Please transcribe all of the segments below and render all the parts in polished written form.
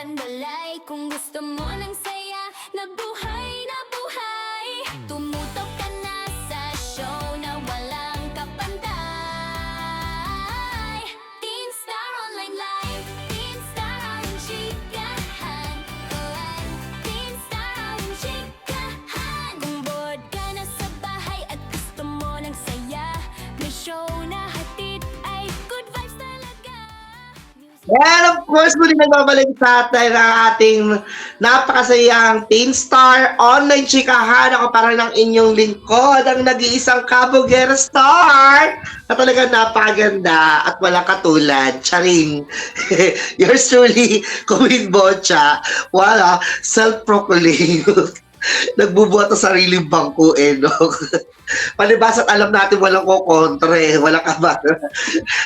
pandalay. Kung gusto mo ng saya na buhay, tumutok ka na sa show na walang kapantay. Teen Star Online Live, Teen Star ang chikahan. Alright, Teen Star ang chikahan. Kung bored ka na sa bahay at gusto mo ng saya, may show na hatid ay good vibes talaga. And of course, muli nagbabalik sa atin ang ating napakasayang Teen Star Online Chikahan. Ako parang ng inyong lingkod, ang nag-iisang kabugera star na talagang napakaganda at walang katulad. Charing. Yours truly, Queen Bocha. Wala, self-proclaimed. Nagbubuhat ng sariling bangko no? Palibas at alam natin walang kukontre, walang kabar.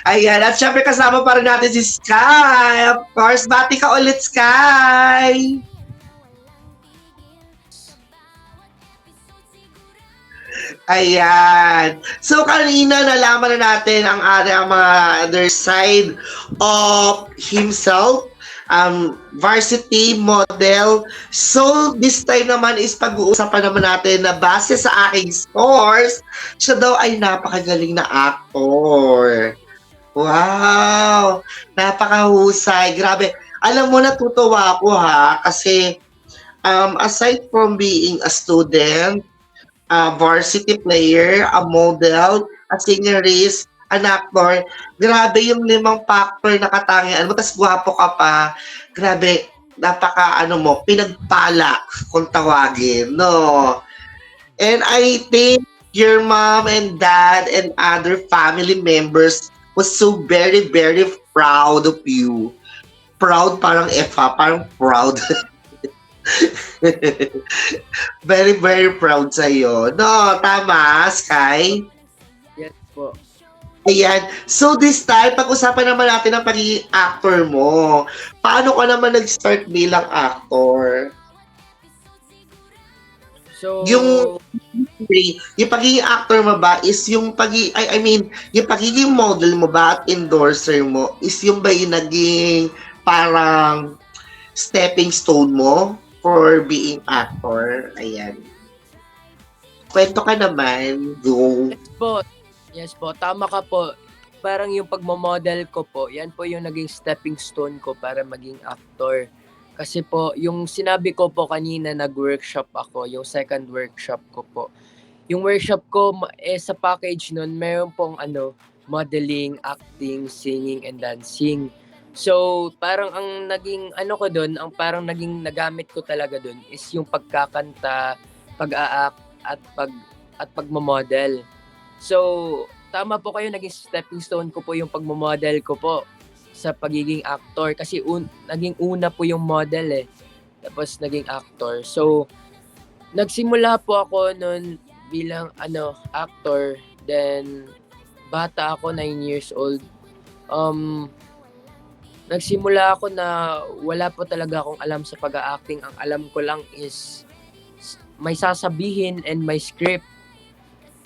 Ayan, at syempre kasama pa rin natin si Sky. Of course, bati ka ulit, Sky! Ayan. So, kanina nalaman na natin ang mga other side of himself, varsity model. So, this time naman is pag-uusapan naman natin na base sa aking scores, siya daw ay napakagaling na actor. Wow! Napakahusay. Grabe. Alam mo, natutuwa ako ha, kasi aside from being a student, a varsity player, a model, a singerist, an actor, grabe yung 5 factor na katangian mo, tas gwapo ka pa, grabe, napaka pinagpala kung tawagin, no? And I think your mom and dad and other family members was so very, very proud of you. Proud parang F ha, parang proud. Very, very proud sa'yo. No, tama, Sky? Yes po. Ayan. So this time, pag-usapan naman natin ang pagiging actor mo. Paano ka naman nag-start bilang actor? So, Yung pagiging actor mo ba is yung yung pagiging model mo ba at endorser mo is yung ba yung naging parang stepping stone mo for being actor? Ayan. Kwento ka naman. Go. yes po, tama ka po. Parang yung pagmamodel ko po, yan po yung naging stepping stone ko para maging actor. Kasi po, yung sinabi ko po kanina, nag-workshop ako, yung second workshop ko po. Yung workshop ko, sa package nun, meron pong modeling, acting, singing, and dancing. So, parang ang naging ko doon, ang parang naging nagamit ko talaga doon is yung pagkakanta, pag-a-act at pagmamodel. So, tama po kayo, naging stepping stone ko po yung pagmamodel ko po sa pagiging actor kasi naging una po yung model tapos naging actor. So, nagsimula po ako noon bilang actor, then bata ako, 9 years old. Nagsimula ako na wala po talaga akong alam sa pag-a-acting. Ang alam ko lang is may sasabihin and may script.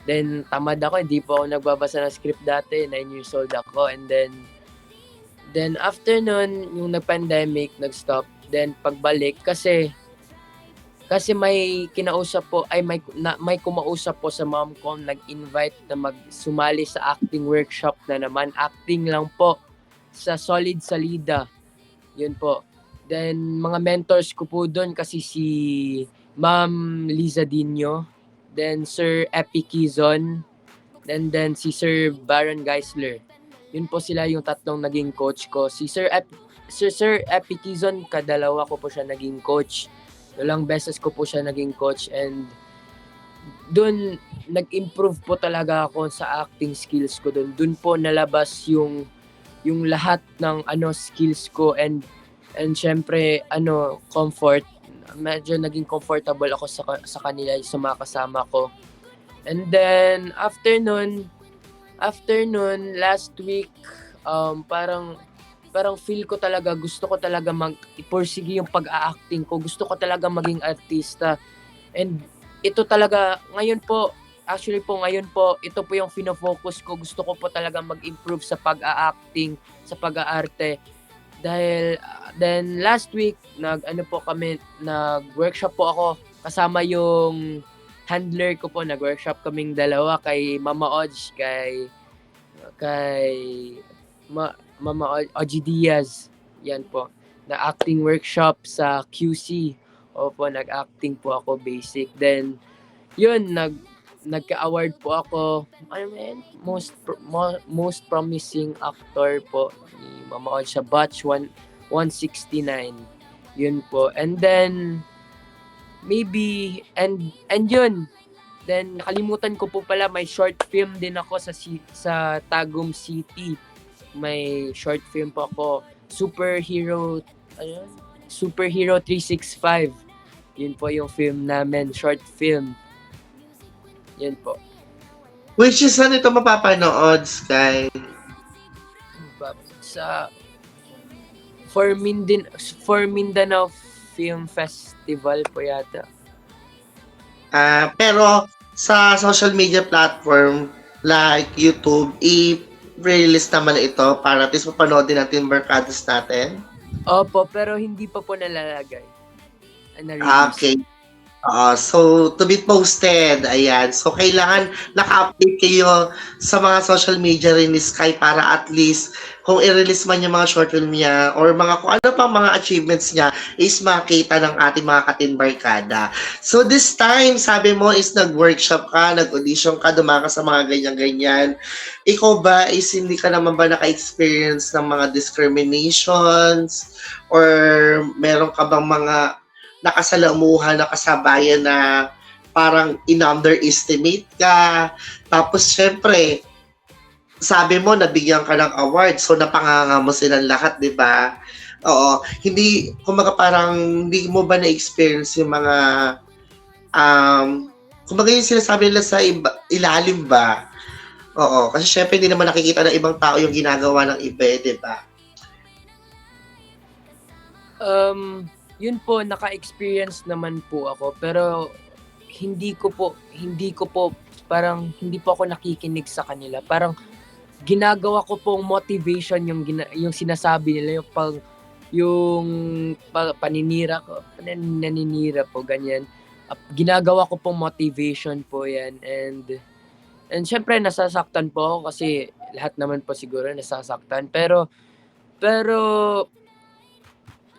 Then tamad ako, hindi po ako nagbabasa ng script dati, 9 years old ako. And then after nun, yung nag-pandemic, nag-stop. Then pagbalik, kasi may kinausap po, may kumausap po sa mom ko, nag-invite na sumali sa acting workshop na naman. Acting lang po sa Solid Salida. Yun po. Then mga mentors ko po doon kasi si Ma'am Liza Dino, then Sir Epi Quizon, and then si Sir Baron Geisler. Yun po sila yung tatlong naging coach ko. Si Sir Epi Quizon, kadalawa ko po siya naging coach. Ilang beses ko po siya naging coach, and doon nag-improve po talaga ako sa acting skills ko doon. Doon po nalabas yung lahat ng skills ko, and syempre comfort. Medyo naging comfortable ako sa kanila, sa mga kasama ko. And then after nun last week, parang feel ko talaga, gusto ko talaga ipursige yung pag-a-acting ko. Gusto ko talaga maging artista. And ito talaga, ngayon po, ito po yung fino-focus ko. Gusto ko po talaga mag-improve sa pag-a-acting, sa pag-aarte. Dahil then last week nag-workshop po ako kasama yung handler ko po. Nag-workshop kaming dalawa kay Mama Odge, kay Mama Oji Diaz. Yan po. Na acting workshop sa QC. Opo, nag-acting po ako basic. Then yun, nagka-award po ako. Most promising actor po ni Mama Odge sa batch 169. Yun po. And then maybe and yun. Then nakalimutan ko po pala, may short film din ako sa Tagum City. May short film po ako. Superhero 365. Yun po yung film namin, short film. Yun po. Which is saan ito mapapanood, Sky? For Mindanao Film Festival po yata. Pero sa social media platform like YouTube, i-release naman ito para at least mapanood din natin yung barkadas natin. Opo, pero hindi pa po nalalagay. Okay. So, to be posted, ayan. So, kailangan naka-update kayo sa mga social media rin ni Sky para at least kung i-release man yung mga short film niya or mga kung ano pang mga achievements niya is makita ng ating mga katinbarkada. So, this time, sabi mo is nag-workshop ka, nag-audition ka, dumaka sa mga ganyan-ganyan. Ikaw ba is hindi ka naman ba naka-experience ng mga discriminations or meron ka bang mga nakasalamuhan, nakasabayan na parang in-underestimate ka. Tapos, syempre, sabi mo, nabigyan ka ng award. So, napanganga mo silang lahat, di ba? Oo. Hindi, kumaga parang, hindi mo ba na-experience yung mga, kumaga yung sinasabi nila sa ilalim ba? Oo. Kasi syempre, hindi naman nakikita ng ibang tao yung ginagawa ng iba, di ba? Yun po, naka-experience naman po ako, pero hindi ko po parang hindi po ako nakikinig sa kanila. Parang ginagawa ko pong motivation yung sinasabi nila, paninira ko, naninira po ganyan. Ginagawa ko pong motivation po 'yan, and syempre nasasaktan po ako kasi lahat naman po siguro nasasaktan, pero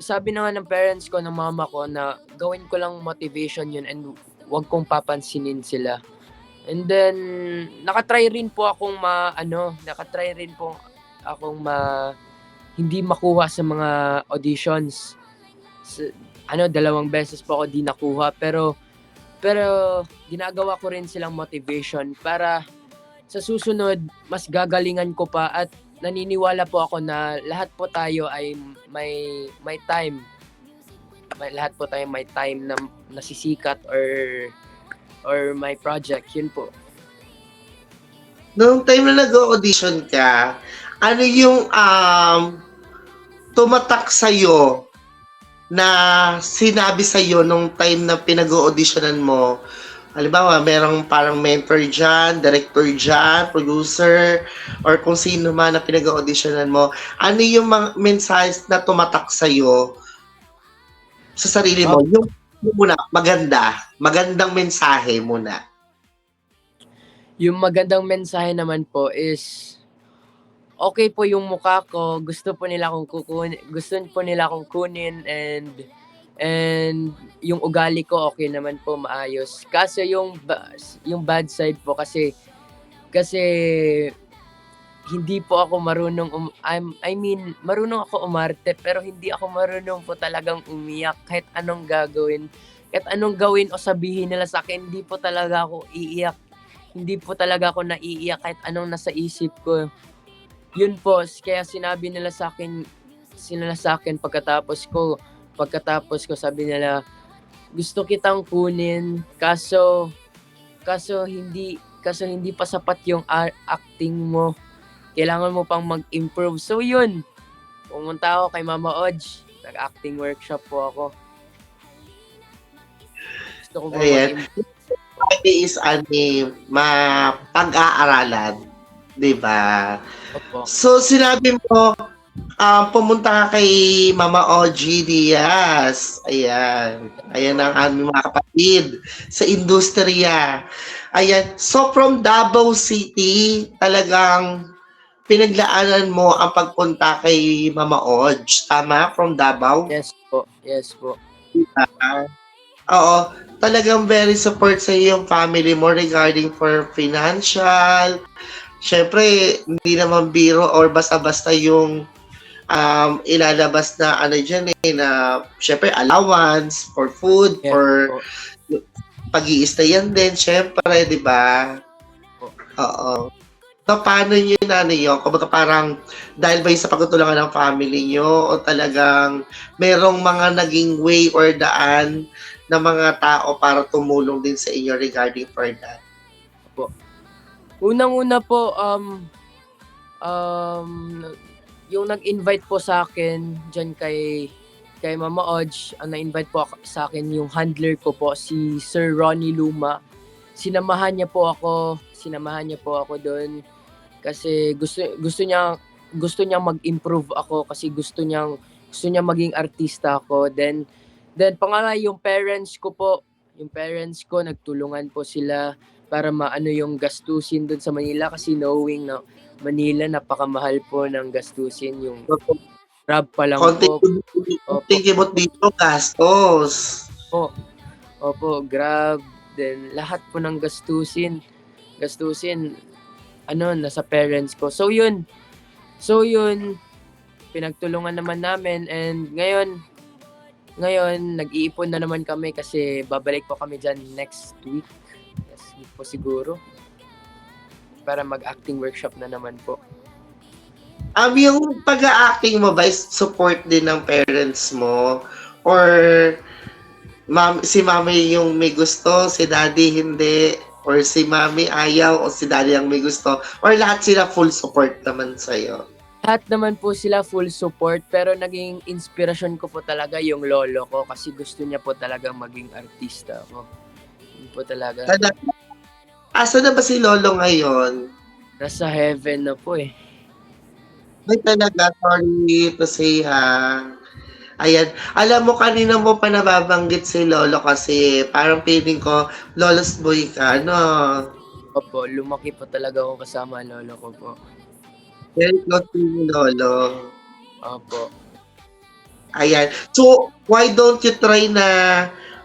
sabi na nga ng parents ko, ng mama ko, na gawin ko lang motivation yun and wag kong papansinin sila. And then, nakatry rin po akong hindi makuha sa mga auditions. 2 beses po ako di nakuha, pero ginagawa ko rin silang motivation para sa susunod, mas gagalingan ko pa at naniniwala po ako na lahat po tayo ay may time. Lahat po tayo may time na nasisikat or may project. Yun po. Noong time na nag-audition ka, ano yung tumatak sa'yo na sinabi sa'yo nung time na pinag-auditionan mo? Halimbawa, merong parang mentor dyan, director dyan, producer, or kung sino man na pinag-auditionan mo. Ano yung mga mensahes na tumatak sa'yo sa sarili mo? Yung muna, magandang mensahe muna. Yung magandang mensahe naman po is, okay po yung mukha ko, gusto po nila akong kunin, and yung ugali ko okay naman po, maayos. Kaso yung bad side po kasi hindi po ako marunong marunong ako umarte, pero hindi ako marunong po talagang umiyak kahit anong gawin o sabihin nila sa akin. Hindi po talaga ako iiyak. Hindi po talaga ako naiiyak kahit anong nasa isip ko. Yun po, kaya sinabi nila sa akin pagkatapos ko, sabi nila, gusto kitang kunin, kaso hindi pa sapat yung acting mo. Kailangan mo pang mag-improve. So yun, pumunta ako kay Mama Odge. Nag-acting workshop po ako. Gusto ko mag-improve. Is mapag-aaralan, di ba? Opo. So, sinabi mo, pumunta ka kay Mama OG Diaz. Ayan. Ayan ang aming mga kapatid sa industriya. Ayan. So from Davao City, talagang pinaglaanan mo ang pagpunta kay Mama OG. Tama? From Davao? Yes po, yes po. Ah, Oo. Talagang very support sa yung family mo regarding for financial. Siyempre, hindi naman biro or basta-basta yung ilalabas na ano dyan na syempre allowance for food, Yes for po. pag-i-stayan din, syempre, di ba? Oo. So, paano nyo na ano yun? Kumbaga parang dahil ba yun sa pagtutulungan ng family nyo o talagang merong mga naging way or daan ng mga tao para tumulong din sa inyo regarding for that? Unang-una po, yung nag-invite po sa akin dyan kay Mama Oj, ang na-invite po sa akin yung handler ko po, si Sir Ronnie Luma. Sinamahan niya po ako doon kasi gusto niya mag-improve ako kasi gusto niya maging artista ako. Then pangalawa yung parents ko nagtulungan po sila para maano yung gastusin doon sa Manila kasi knowing na Manila napakamahal po ng gastusin, yung Grab pa lang po. Konting kibot dito, gastos. Opo, Grab, then lahat po ng gastusin nasa parents ko. So yun, pinagtulungan naman namin, and ngayon nag-iipon na naman kami kasi babalik po kami dyan next week. Yes, week po siguro. Para mag-acting workshop na naman po. Yung pag-acting mo ba is support din ng parents mo? Or si mami yung may gusto, si daddy hindi? Or si mami ayaw, o si daddy ang may gusto? Or lahat sila full support naman sa'yo? Lahat naman po sila full support, pero naging inspirasyon ko po talaga yung lolo ko kasi gusto niya po talaga maging artista ako. Yun po talaga. Asa na ba si lolo ngayon? Nasa heaven na po eh. Ay talaga, sorry to say ha. Ayan, alam mo kanina mo pa nababanggit si lolo kasi parang feeling ko lolo's boy ka, no? Opo, lumaki po talaga ako kasama ang lolo ko po. Very close to you, lolo. Opo. Ayan. So, why don't you try na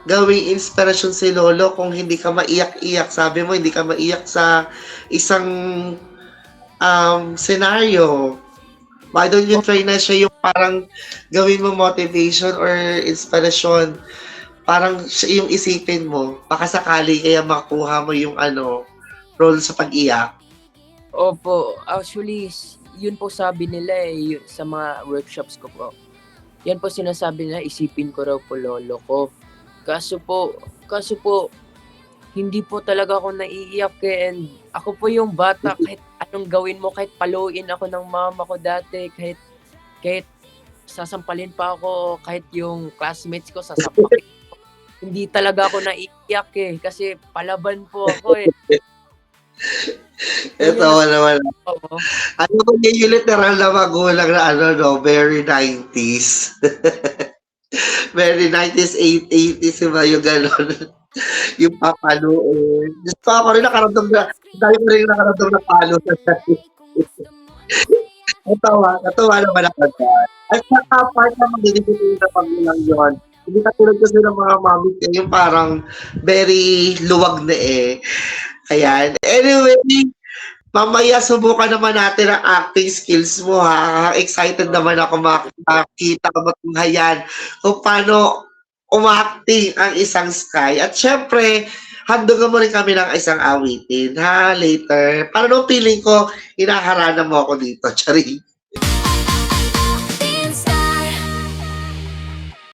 gawing inspirasyon si lolo kung hindi ka maiyak-iyak? Sabi mo, hindi ka maiyak sa isang scenario. Why don't you try na siya yung parang gawin mo motivation or inspiration? Parang siya yung isipin mo. Baka sakali kaya makuha mo yung role sa pag-iyak. Opo, actually, yun po sabi nila sa mga workshops ko po. Yan po sinasabi nila, isipin ko raw po lolo ko. Kaso po, hindi po talaga ako naiiyak and ako po yung bata, kahit anong gawin mo, kahit paluin ako ng mama ko dati, kahit sasampalin pa ako, kahit yung classmates ko sasampalin ko, hindi talaga ako naiiyak kasi palaban po ako eh. Ito naman. Oo. Ano ko yung literal na magulang na very 90s. Very 90s, 80s, diba yung gano'n? Yung papaluin. Diyos ko, ako rin nakaramdam na, dahil ko rin nakaramdam na palo sa sarili. Natawa naman ako dyan. At saka part na magdidipin na pagulang yun. Hindi katulad kasi ng mga mami yung parang very luwag na eh. Ayan. Anyway, mamaya subukan naman natin ang acting skills mo ha. Excited naman ako makita ko matunghayan kung paano umacting ang isang Sky. At syempre, handugan mo rin kami ng isang awitin ha later. Para no feeling ko, hinaharana mo ako dito. Charing.